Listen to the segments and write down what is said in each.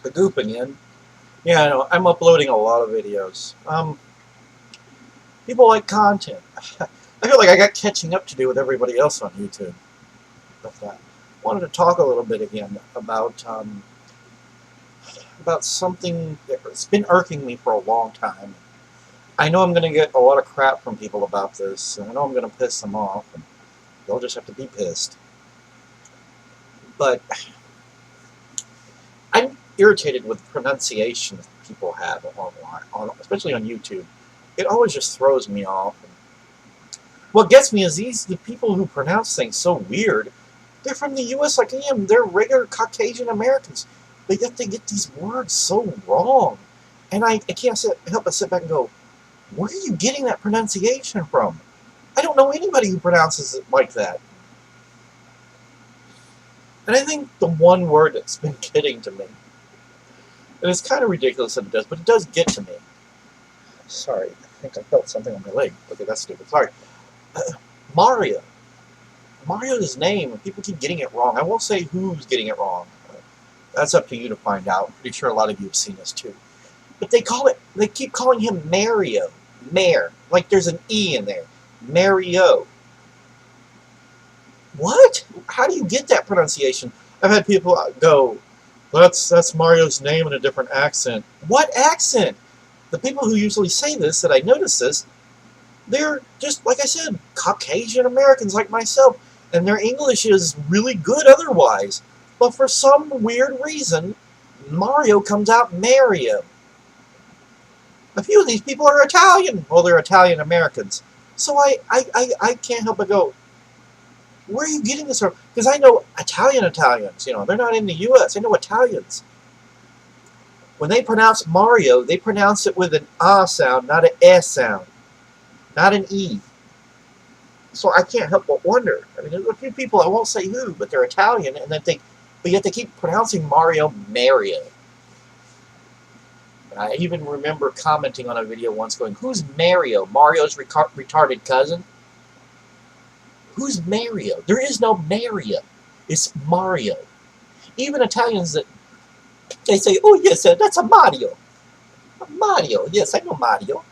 The goop again. Yeah, I know. I'm uploading a lot of videos. People like content. I feel like I got catching up to do with everybody else on YouTube. But wanted to talk a little bit again about something that's been irking me for a long time. I know I'm going to get a lot of crap from people about this, and I know I'm going to piss them off, and they'll just have to be pissed. But I'm irritated with pronunciations people have online, especially on YouTube. It always just throws me off. What gets me is the people who pronounce things so weird. They're from the U.S. like I am. They're regular Caucasian Americans, but yet they get these words so wrong. And I can't help but sit back and go, where are you getting that pronunciation from? I don't know anybody who pronounces it like that. And I think the one word that's been getting to me, and it's kind of ridiculous that it does, but it does get to me. Sorry, I think I felt something on my leg. Okay, that's stupid. Sorry. Mario. Mario's his name, and people keep getting it wrong. I won't say who's getting it wrong. That's up to you to find out. I'm pretty sure a lot of you have seen this too. But they keep calling him Merio. Mare. Like there's an E in there. Merio. What? How do you get that pronunciation? I've had people go, that's Mario's name in a different accent. What accent? The people who usually say this, that I notice this, they're just, like I said, Caucasian Americans like myself, and their English is really good otherwise. But for some weird reason, Mario comes out Mario. A few of these people are Italian. Well, they're Italian Americans. So I can't help but go, where are you getting this from? Because I know Italians, they're not in the U.S. I know Italians. When they pronounce Mario, they pronounce it with an ah sound, not an S sound, not an E. So I can't help but wonder. I mean, there's a few people, I won't say who, but they're Italian, and but yet they keep pronouncing Mario Mario. And I even remember commenting on a video once going, who's Mario? Mario's retarded cousin? Who's Mario? There is no Mario. It's Mario. Even Italians, they say, oh yes, that's a Mario. Mario, yes, I know Mario.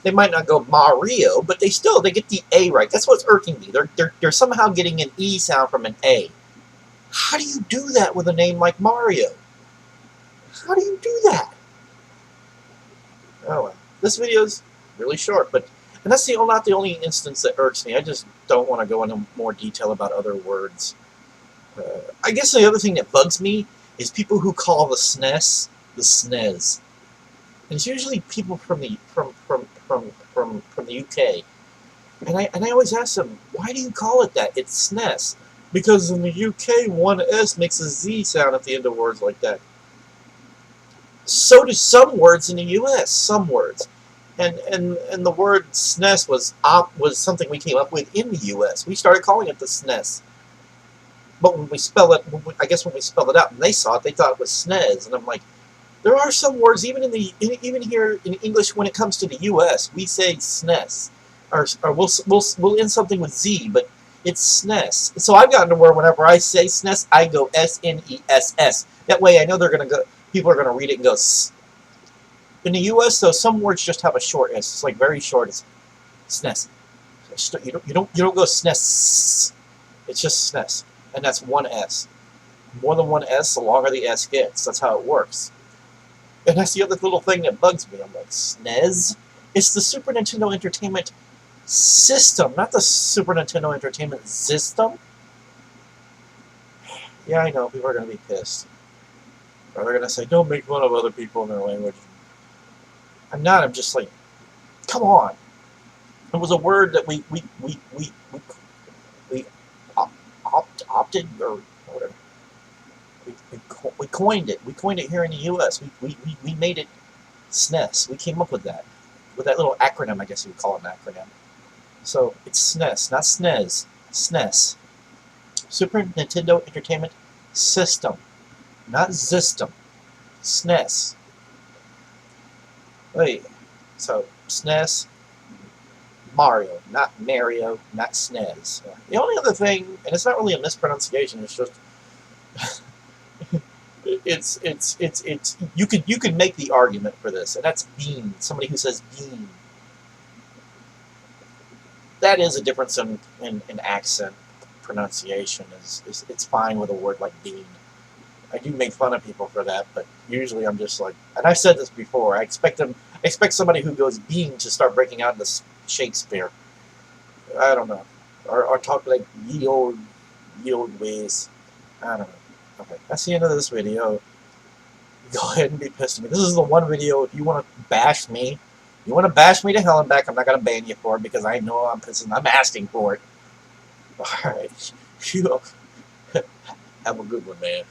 They might not go Mario, but they get the A right. That's what's irking me. They're somehow getting an E sound from an A. How do you do that with a name like Mario? How do you do that? Oh well. This video is really short, and that's not the only instance that irks me. I just don't want to go into more detail about other words. I guess the other thing that bugs me is people who call the SNES the SNES. And it's usually people from the UK. And I always ask them, why do you call it that? It's SNES. Because in the UK, one S makes a Z sound at the end of words like that. So do some words in the US, some words. And the word SNES was something we came up with in the US. We started calling it the SNES. But when we spell it, I guess when we spelled it out and they saw it, they thought it was SNES. And I'm like, there are some words, even here in English, when it comes to the U.S., we say SNES, or we'll end something with Z, but it's SNES. So I've gotten to where whenever I say SNES, I go SNESS. That way, I know people are gonna read it and go S. In the U.S., though, some words just have a short S. It's like very short. It's SNES. You don't go SNES. It's just SNES, and that's one S. More than one S, the longer the S gets. That's how it works. And that's the other little thing that bugs me. I'm like, SNES? It's the Super Nintendo Entertainment System, not the Super Nintendo Entertainment System. Yeah, I know, people are going to be pissed. Or they're going to say, don't make fun of other people in their language. I'm not, I'm just like, come on. It was a word that we opted, or whatever. We coined it. We coined it here in the U.S. We made it SNES. We came up with that little acronym. I guess you would call it an acronym. So it's SNES, not SNES. SNES, Super Nintendo Entertainment System, not System. SNES. Wait. So SNES, Mario, not Mario, not SNES. The only other thing, and it's not really a mispronunciation. It's just it's you could make the argument for this, and that's bean. Somebody who says bean. That is a difference in accent pronunciation. It's fine with a word like bean. I do make fun of people for that, but usually I'm just like, and I've said this before. I expect somebody who goes bean to start breaking out into Shakespeare. I don't know, or talk like ye old ways. I don't know. Okay, that's the end of this video. Go ahead and be pissed at me. This is the one video. If you want to bash me, you want to bash me to hell and back. I'm not gonna ban you for it because I know I'm pissing. I'm asking for it. All right, you have a good one, man.